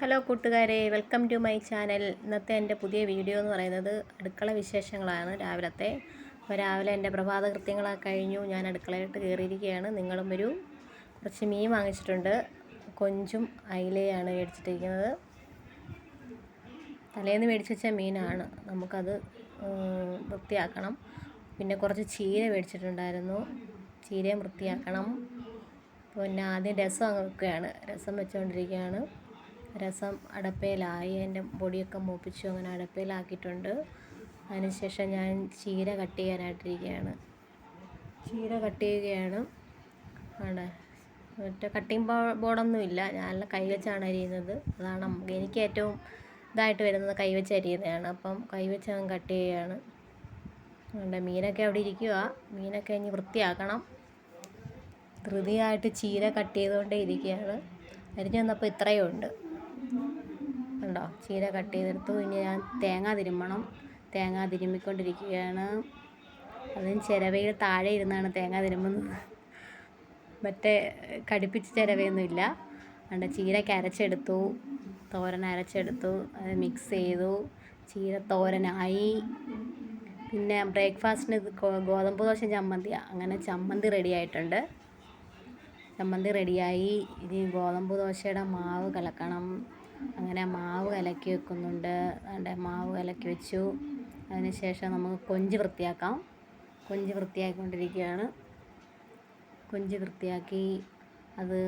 Hello കൂട്ടുകാരെ, welcome to my channel. ഇന്നത്തെ എൻ്റെ പുതിയ വീഡിയോ എന്ന് പറയുന്നത് അടുക്കള വിശേഷങ്ങളാണ്. രാവിലത്തെ അപ്പോൾ രാവിലെ എൻ്റെ പ്രഭാത കൃത്യങ്ങളൊക്കെ കഴിഞ്ഞു. ഞാൻ അടുക്കളയിട്ട് കയറിയിരിക്കുകയാണ്. നിങ്ങളും വരൂ. കുറച്ച് മീൻ വാങ്ങിച്ചിട്ടുണ്ട്. കൊഞ്ചും അയിലയാണ് മേടിച്ചിട്ടിരിക്കുന്നത്. തലേന്ന് മേടിച്ച് വെച്ച മീനാണ്. നമുക്കത് വൃത്തിയാക്കണം. പിന്നെ കുറച്ച് ചീര മേടിച്ചിട്ടുണ്ടായിരുന്നു. ചീരയും വൃത്തിയാക്കണം. പിന്നെ ആദ്യം രസം അങ്ങ് വെക്കുകയാണ്. രസം വെച്ചുകൊണ്ടിരിക്കുകയാണ്. രസം അടപ്പയിലായി. അതിൻ്റെ പൊടിയൊക്കെ മൂപ്പിച്ചു അങ്ങനെ അടപ്പയിലാക്കിയിട്ടുണ്ട്. അതിനുശേഷം ഞാൻ ചീര കട്ട് ചെയ്യാനായിട്ടിരിക്കുകയാണ്. ചീര കട്ട് ചെയ്യുകയാണ്. ആണ് മറ്റേ കട്ടിങ് ബോർഡൊന്നുമില്ല. ഞാനെല്ലാം കൈ വെച്ചാണ് അരിയുന്നത്. അതാണ് എനിക്ക് ഏറ്റവും ഇതായിട്ട് വരുന്നത്, കൈ വെച്ച് അരിയുന്നതാണ്. അപ്പം കൈ വെച്ച് ഞാൻ കട്ട് ചെയ്യുകയാണ്. അതുകൊണ്ട് മീനൊക്കെ അവിടെ ഇരിക്കുക. മീനൊക്കെ ഇനി വൃത്തിയാക്കണം. ധൃതിയായിട്ട് ചീര കട്ട് ചെയ്തുകൊണ്ടേ ഇരിക്കുകയാണ്. അരിഞ്ഞു വന്നപ്പോൾ ഇത്രയും ഉണ്ട്. ഉണ്ടോ, ചീര കട്ട് ചെയ്തെടുത്തു. ഇനി ഞാൻ തേങ്ങ തിരുമ്മണം. തേങ്ങ തിരുമ്മിക്കൊണ്ടിരിക്കുകയാണ്. അതും ചിരവയിൽ താഴെ ഇരുന്നാണ് തേങ്ങ തിരുമ്മുന്നത്. മറ്റേ കടുപ്പിച്ച് ചിരവയൊന്നുമില്ല. അതുകൊണ്ട് ചീരയ്ക്ക് അരച്ചെടുത്തു. തോരൻ അരച്ചെടുത്തു. അത് മിക്സ് ചെയ്തു. ചീര തോരനായി. പിന്നെ ബ്രേക്ക്ഫാസ്റ്റിന് ഗോതമ്പ് ദോശ ചമ്മന്തിയാണ്. അങ്ങനെ ചമ്മന്തി റെഡി ആയിട്ടുണ്ട്. ചമ്മന്തി റെഡിയായി. ഇനി ഗോതമ്പ് ദോശയുടെ മാവ് കലക്കണം. അങ്ങനെ മാവ് കലക്കി വെക്കുന്നുണ്ട്. അതിൻ്റെ മാവ് കലക്കി വെച്ചു. അതിനുശേഷം നമുക്ക് കൊഞ്ച് വൃത്തിയാക്കാം. കൊഞ്ച് വൃത്തിയാക്കിക്കൊണ്ടിരിക്കുകയാണ്. കൊഞ്ച് വൃത്തിയാക്കി അത്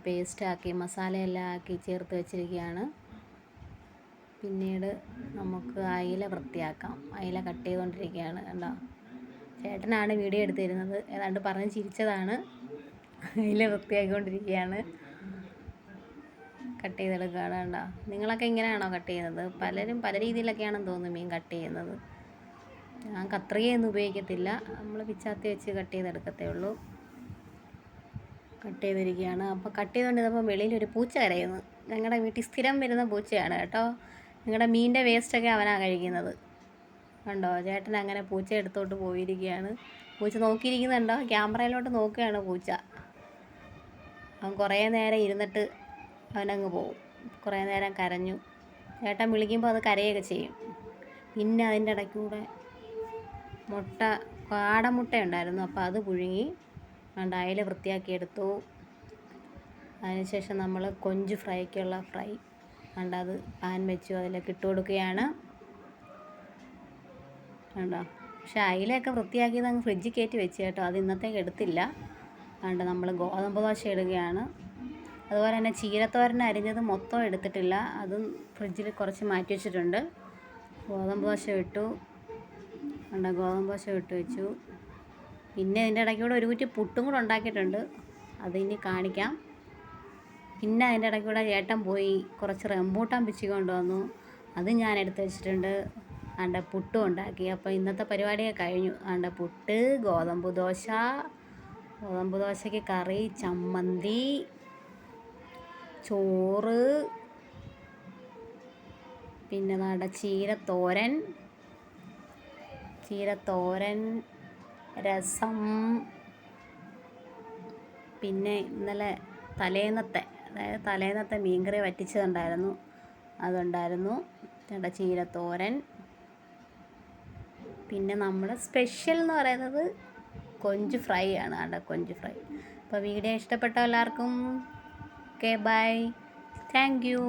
പേസ്റ്റാക്കി മസാലയെല്ലാം ആക്കി ചേർത്ത് വെച്ചിരിക്കുകയാണ്. പിന്നീട് നമുക്ക് അയില വൃത്തിയാക്കാം. അയില കട്ട് ചെയ്തുകൊണ്ടിരിക്കുകയാണ്. കണ്ടോ, ചേട്ടനാണ് വീഡിയോ എടുത്ത് തരുന്നത്. ഏതാണ്ട് പറഞ്ഞ് ചിരിച്ചതാണ്. അയില വൃത്തിയാക്കിക്കൊണ്ടിരിക്കുകയാണ്. കട്ട് ചെയ്തെടുക്കുകയാണ്. കണ്ടോ, നിങ്ങളൊക്കെ ഇങ്ങനെയാണോ കട്ട് ചെയ്യുന്നത്? പലരും പല രീതിയിലൊക്കെയാണെന്ന് തോന്നുന്നു മീൻ കട്ട് ചെയ്യുന്നത്. ഞാൻ കത്രികയൊന്നും ഉപയോഗിക്കത്തില്ല. നമ്മൾ പിച്ചാത്തി വെച്ച് കട്ട് ചെയ്തെടുക്കത്തേ ഉള്ളൂ. കട്ട് ചെയ്തിരിക്കുകയാണ്. അപ്പോൾ കട്ട് ചെയ്തുകൊണ്ടിരുന്നപ്പോൾ വെളിയിലൊരു പൂച്ച കരയുന്നു. ഞങ്ങളുടെ വീട്ടിൽ സ്ഥിരം വരുന്ന പൂച്ചയാണ് കേട്ടോ. നിങ്ങളുടെ മീനിൻ്റെ വേസ്റ്റൊക്കെ അവനാണ് കഴിക്കുന്നത്. കണ്ടോ, ചേട്ടൻ അങ്ങനെ പൂച്ച എടുത്തോട്ട് പോയിരിക്കുകയാണ്. പൂച്ച നോക്കിയിരിക്കുന്നുണ്ടോ? ക്യാമറയിലോട്ട് നോക്കുകയാണ് പൂച്ച. അവൻ കുറേ നേരം ഇരുന്നിട്ട് അവനങ്ങ് പോവും. കുറേ നേരം കരഞ്ഞു. ചേട്ടൻ വിളിക്കുമ്പോൾ അത് കരയൊക്കെ ചെയ്യും. പിന്നെ അതിൻ്റെ ഇടയ്ക്കൂടെ കാടമുട്ട ഉണ്ടായിരുന്നു. അപ്പോൾ അത് പുഴുങ്ങി അയില വൃത്തിയാക്കിയെടുത്തു. അതിനുശേഷം നമ്മൾ കൊഞ്ച് ഫ്രൈക്കുള്ള അത് പാൻ വെച്ചു. അതിലേക്ക് ഇട്ട് കൊടുക്കുകയാണ്. കണ്ടോ, പക്ഷേ അയിലയൊക്കെ വൃത്തിയാക്കിയത് അങ്ങ് ഫ്രിഡ്ജിൽ കയറ്റി വെച്ച് കേട്ടോ. അത് ഇന്നത്തേക്ക് എടുത്തില്ല. അതുകൊണ്ട് നമ്മൾ ഗോതമ്പ് ദോശ ഇടുകയാണ്. അതുപോലെ തന്നെ ചീരത്തോരൻ അരിഞ്ഞത് മൊത്തം എടുത്തിട്ടില്ല. അതും ഫ്രിഡ്ജിൽ കുറച്ച് മാറ്റി വെച്ചിട്ടുണ്ട്. ഗോതമ്പ് ദോശ ഇട്ടു. ഗോതമ്പ് ദോശ ഇട്ട് വെച്ചു. പിന്നെ അതിൻ്റെ ഇടയ്ക്കൂടെ ഒരു കുറ്റി പുട്ടും കൂടെ ഉണ്ടാക്കിയിട്ടുണ്ട്. അതിനി കാണിക്കാം. പിന്നെ അതിൻ്റെ ഇടയ്ക്കൂടെ ചേട്ടൻ പോയി കുറച്ച് റംബൂട്ടാൻ പിച്ചി കൊണ്ടുവന്നു. അത് ഞാൻ എടുത്ത് വെച്ചിട്ടുണ്ട്. പുട്ടും ഉണ്ടാക്കി. അപ്പോൾ ഇന്നത്തെ പരിപാടിയൊക്കെ കഴിഞ്ഞു. പുട്ട്, ഗോതമ്പ് ദോശയ്ക്ക് കറി, ചമ്മന്തി, ചോറ്, പിന്നെ ചീരത്തോരൻ, രസം, പിന്നെ ഇന്നലെ തലേന്നത്തെ മീൻകറി വറ്റിച്ചതുണ്ടായിരുന്നു. അതുണ്ടായിരുന്നു. ചീരത്തോരൻ. പിന്നെ നമ്മുടെ സ്പെഷ്യൽ എന്ന് പറയുന്നത് കൊഞ്ച് ഫ്രൈ ആണ്. കൊഞ്ച് ഫ്രൈ. അപ്പോൾ വീഡിയോ ഇഷ്ടപ്പെട്ട എല്ലാവർക്കും ഓക്കെ, ബൈ, താങ്ക് യു.